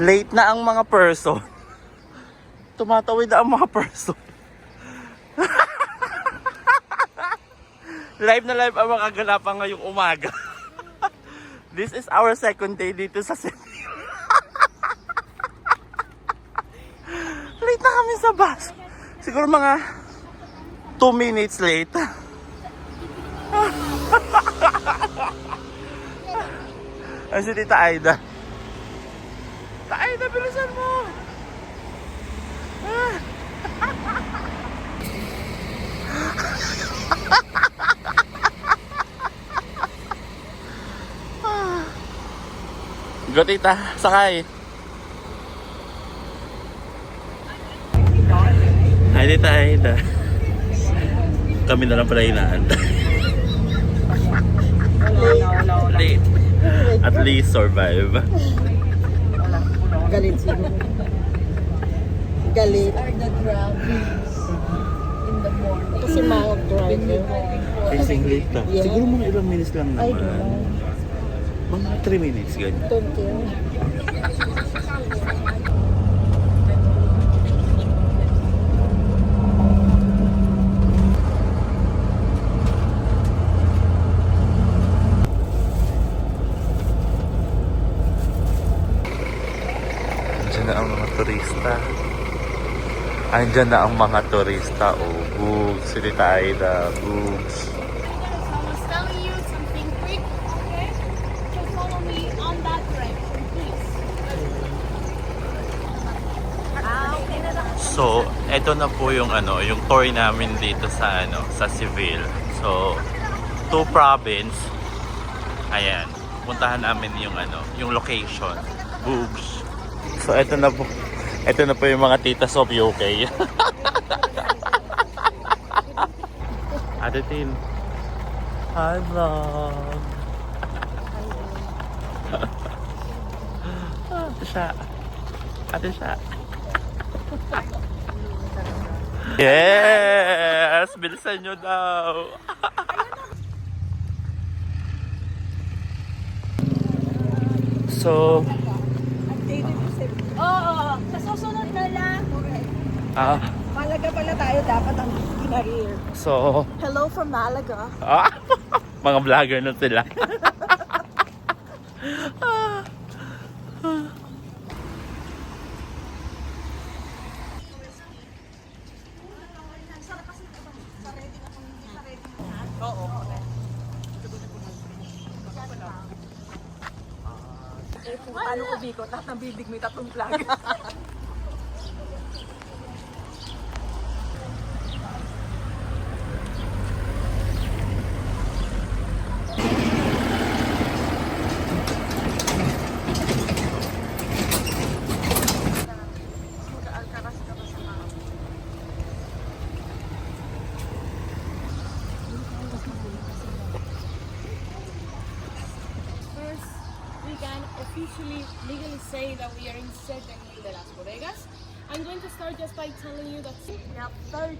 Late na ang mga person. Tumatawid na ang mga person. Live na live ang mga kaganapan ngayong umaga. This is our second day dito sa City. Late na kami sa bus. Siguro mga 2 minutes late. Ay, si Tita Aida. Tita Aida, bilisan mo! Go, Tita. Sakay. Hi, Tita Aida. Kami na lang pala inaantay. Late. At least survive. Galit sila. Galit. Are the drivers in the morning? Kasi mga driver. Kasing late na. Yeah. Siguro mga ilang minutes lang I naman. don't know. Mga 3 minutes, ganyan. Don't care. Andiyan na ang mga turista. Andiyan na ang mga turista. Oh, bugs. Si Tita Aida. Bugs. I was telling you something quick, okay? So follow me on that direction, please. So, eto na po yung yung tour namin dito sa sa Seville. So, 2 province. Ayan. Puntahan namin yung location. Bugs. So, eto na po. Ito na po yung mga titas of UK. Ate Tin. Hi, vlog. Ate siya. Ate siya. Yes! Bilisan nyo daw. So, Oo, sa susunod na lang. Malaga pala tayo dapat ang kinarir. so, Hello from Malaga. mga vlogger na sila. Paano ko biko? Lahat ng bibig may 3 flag. First, we can officially, legally say that we are in Centennial de las Bodegas. I'm going to start just by telling you that we have 13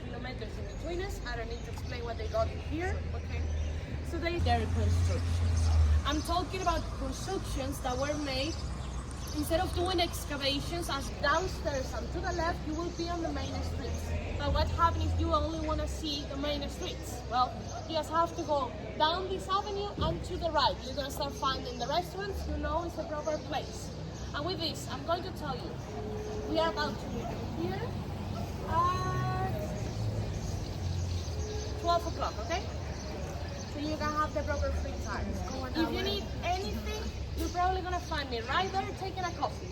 kilometers in between us. I don't need to explain what they got in here, okay? So they're constructions. I'm talking about constructions that were made. Instead of doing excavations as downstairs and to the left, you will be on the main streets. But what happens if you only want to see the main streets? Well, you just have to go down this avenue and to the right. You're going to start finding the restaurants you know is the proper place. And with this, I'm going to tell you, we are about to meet here at 12 o'clock, okay? So you can have the proper free time. If you need anything, you're probably gonna find me right there taking a coffee.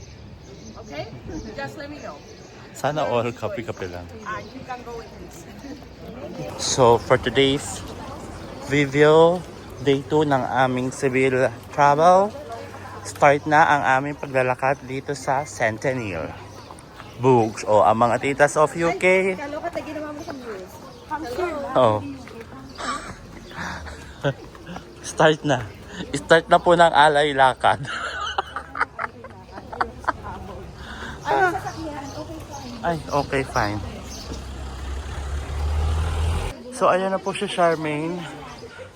Okay? Just let me know. Sana all kape-kape lang. And you can go with this. So, for today's video, day 2 ng aming Seville travel. Start na ang aming paglalakad dito sa Centennial. Bugs o ang mga titas of UK. Kalokat na ginawa mo sa news. Oh. Start na. Start na po ng alay lakad. Ay, okay, fine. So, ayan na po si Charmaine.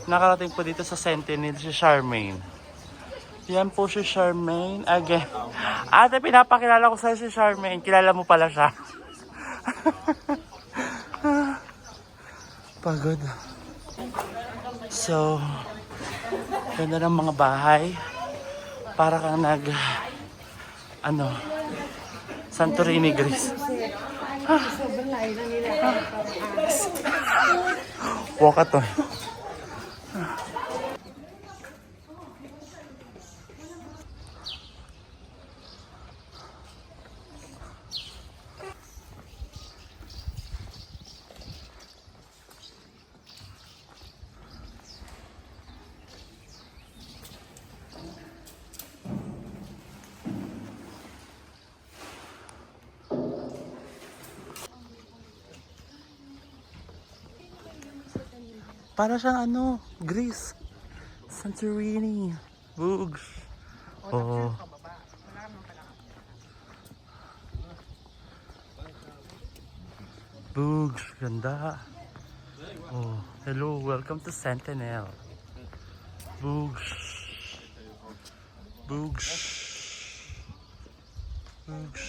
Nakarating po dito sa Centennial si Charmaine. Yan po si Charmaine again. Ate, pinapakilala ko sa'yo si Charmaine. Kilala mo pala siya. Pagod. So, ganda ng mga bahay. Para kang Santorini, Greece. Walkathon. Para siyang Greece. Santorini. Bugs. Oh. Bugs. Ganda. Oh. Hello. Welcome to Sentinel. Bugs. Bugs. Bugs.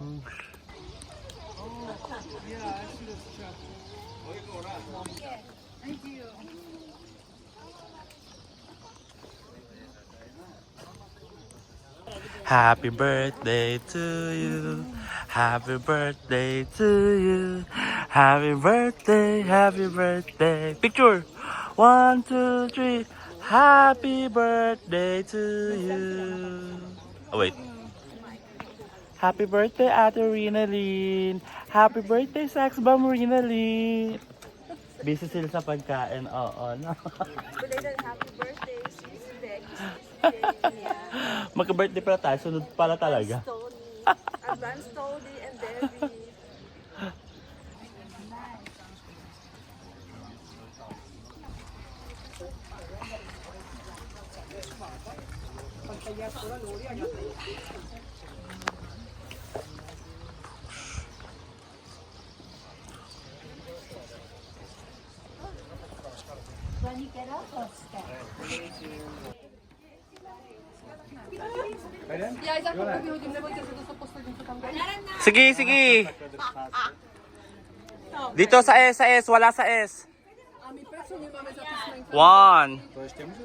Bugs. Happy birthday to you. Happy birthday to you. Happy birthday, happy birthday. Picture. 1, 2, 3. Happy birthday to you. Oh, wait. Happy birthday, Ate Rinalyn. Happy birthday, Sax Bomb Rinalyn. Busy sila sa pagkain. Oo, no? Belated happy birthday, Sis Beck. Magka-birthday pala tayo. Sunod pala talaga. Tony. Advance Tony and Debbie. Sige, sige. Dito sa S. Wala sa S. 1,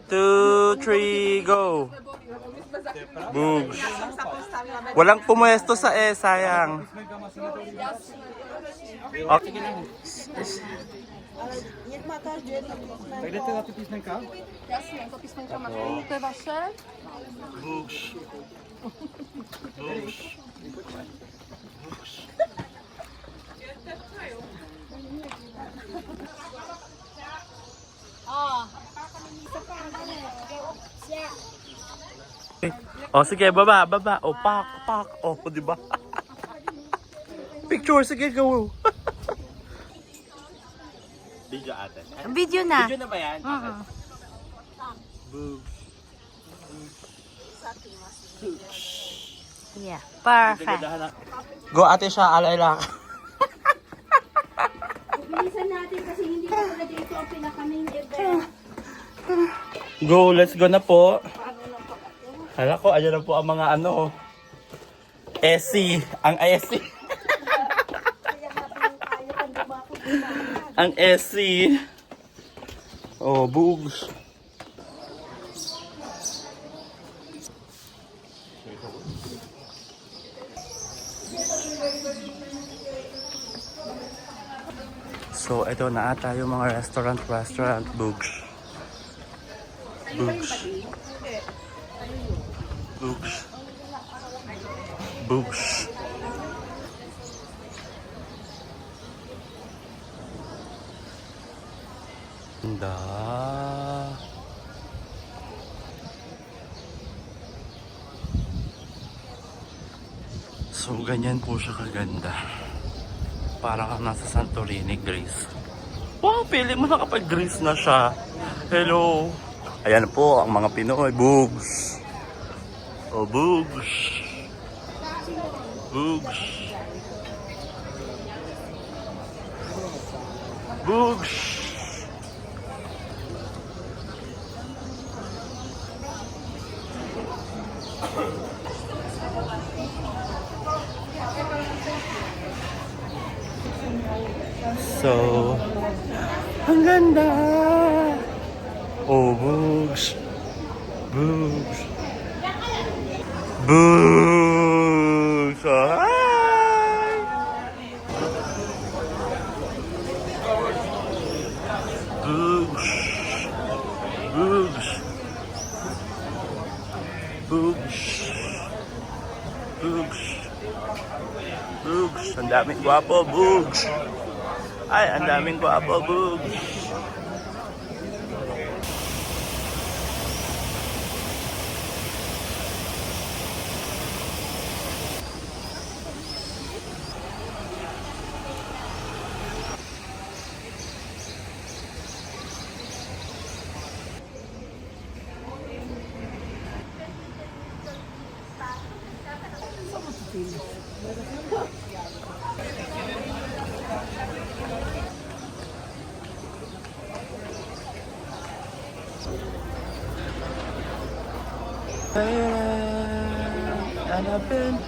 2, 3, go. Boom. Walang pumuesto sa S, sayang. Okay. Oh, sige, baba. Oh, pak. Oh, di ba? Picture, sige, go. Video ate. Video na. Video na ba yan? Yeah, perfect. Go ate siya, alayla. Bilisan natin kasi hindi ko na dito ang pinaka-main event. Go, let's go na po. Hala ko, ayan na po ang mga SC. Ang SC. Ang SC. Oh, bugs. So, ito na ata yung mga restaurant, bugs. Bugs. Ganda. So, ganyan po siya kaganda. Para kang nasa Santorini, Greece. Wow, pili mo na kapag Greece na siya. Hello. Ayan po ang mga Pinoy. Bugs. Oh, bugs. Bugs. Bugs. So, ang ganda! Oh, Bugs! Bugs! Bugs! Oh, hi! Bugs! Bugs! Bugs! Bugs! Bugs! Ang daming gwapo, Bugs! Ay, ang daming gwapo, Bugs! Annabelle,